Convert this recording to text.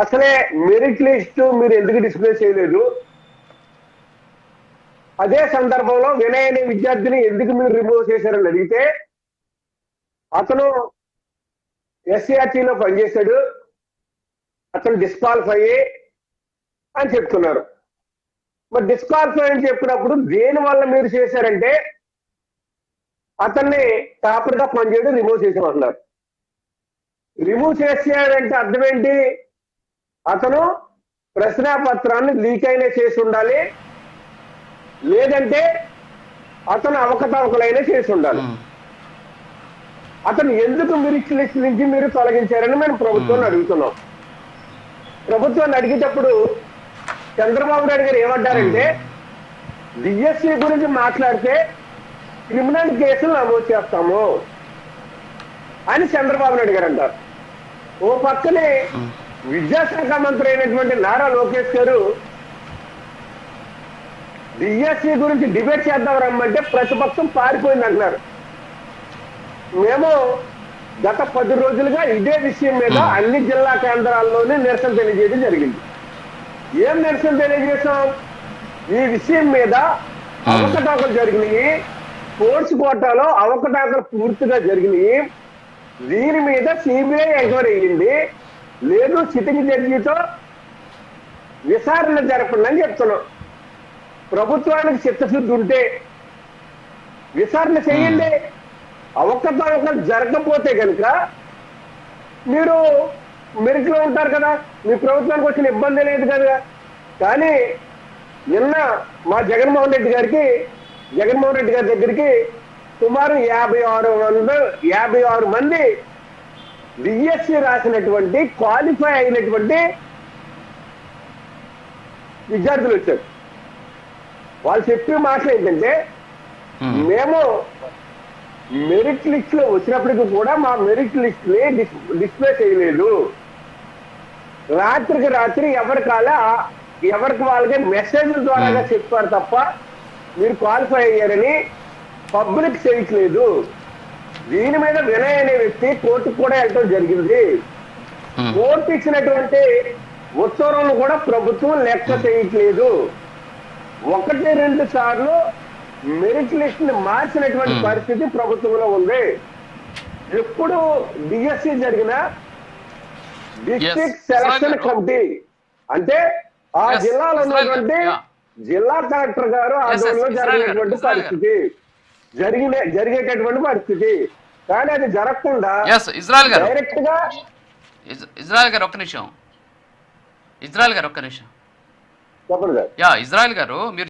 అసలే merit list మీరు ఎందుకు డిస్ప్లే చేయలేదు? అదే సందర్భంలో వినయ్ అనే విద్యార్థిని ఎందుకు మీరు రిమూవ్ చేశారని అడిగితే అతను ఎస్సీఆర్టీలో పనిచేశాడు, అతను డిస్క్వాలిఫై అని చెప్తున్నారు. మరి డిస్క్వాలిఫై అని చెప్పినప్పుడు దేని వల్ల మీరు చేశారంటే అతన్ని టాపర్ గా పనిచేయడం రిమూవ్ చేసామంటున్నారు. రిమూవ్ చేసాడంటే అర్థం ఏంటి? అతను ప్రశ్నాపత్రాన్ని లీక్ అయినా చేసి ఉండాలి, లేదంటే అతను అవకతవకలైనా చేసి ఉండాలి. అతను ఎందుకు మెరిట్ లిస్ట్ నుంచి మీరు తొలగించారని మేము ప్రభుత్వాన్ని అడుగుతున్నాం. ప్రభుత్వాన్ని అడిగేటప్పుడు చంద్రబాబు నాయుడు గారు ఏమంటారంటే డిఎస్సి గురించి మాట్లాడితే క్రిమినల్ కేసులు నమోదు చేస్తాము అని చంద్రబాబు నాయుడు గారు అంటారు. ఓ పక్కనే విద్యాశాఖ మంత్రి అయినటువంటి నారా లోకేష్ గారు డిఎస్సి గురించి డిబేట్ చేద్దాం రమ్మంటే ప్రతిపక్షం పారిపోయింది అంటున్నారు. మేము గత 10 రోజులుగా ఇదే విషయం మీద అన్ని జిల్లా కేంద్రాల్లోనే నిరసన తెలియజేయడం జరిగింది. ఏం నిరసన తెలియజేశాం? ఈ విషయం మీద అవకతవకలు జరిగినాయి, స్పోర్ట్స్ కోటాలో అవకతవకలు పూర్తిగా జరిగినాయి, దీని మీద సిబిఐ ఎంక్వైరీ అయ్యింది, లేదు సిట్టింగ్ జడ్జితో విచారణ జరపండి అని చెప్తున్నాం. ప్రభుత్వానికి చిత్తశుద్ధి ఉంటే విచారణ చేయండి. అవకతవకలు జరగకపోతే కనుక మీరు మెరిట్ లో ఉంటారు కదా, మీ ప్రభుత్వానికి వచ్చిన ఇబ్బంది లేదు కదా. కానీ నిన్న మా జగన్మోహన్ రెడ్డి గారి దగ్గరికి సుమారు 56 మంది డిఎస్సి రాసినటువంటి క్వాలిఫై అయినటువంటి విద్యార్థులు వచ్చారు. వాళ్ళు చెప్పే మాటలు ఏంటంటే మేము మెరిట్ లిస్ట్ లో వచ్చినప్పటికీ కూడా మా మెరిట్ లిస్ట్ ని డిస్ప్లే చేయలేదు. రాత్రికి రాత్రి ఎవరికి వాళ్ళకి మెసేజ్ ద్వారా చెప్పారు తప్ప మీరు క్వాలిఫై అయ్యారని పబ్లిక్ చేయట్లేదు. దీని మీద వినయ్ అనే వ్యక్తి కోర్టుకు కూడా వెళ్ళడం జరిగింది. కోర్టు ఇచ్చినటువంటి ఉత్తర్వులను కూడా ప్రభుత్వం లెక్క చేయట్లేదు. 1-2 సార్లు మెరిట్ లిస్ట్ ని మార్చినటువంటి పరిస్థితి ప్రభుత్వంలో ఉంది. ఎప్పుడు డిఎస్సి జరిగిన డిస్ట్రిక్ట్ సెలక్షన్ కమిటీ అంటే ఆ జిల్లాలో ఉన్నటువంటి జిల్లా కలెక్టర్ గారు ఆధ్వర్యంలో జరిగినటువంటి పరిస్థితి, జరిగేటటువంటి పరిస్థితి. కానీ అది జరగకుండా డైరెక్ట్ గా ఇజ్రాయెల్ గారు ఒక్క నిమిషం చెప్పండి. ఇజ్రాయెల్ గారు మీరు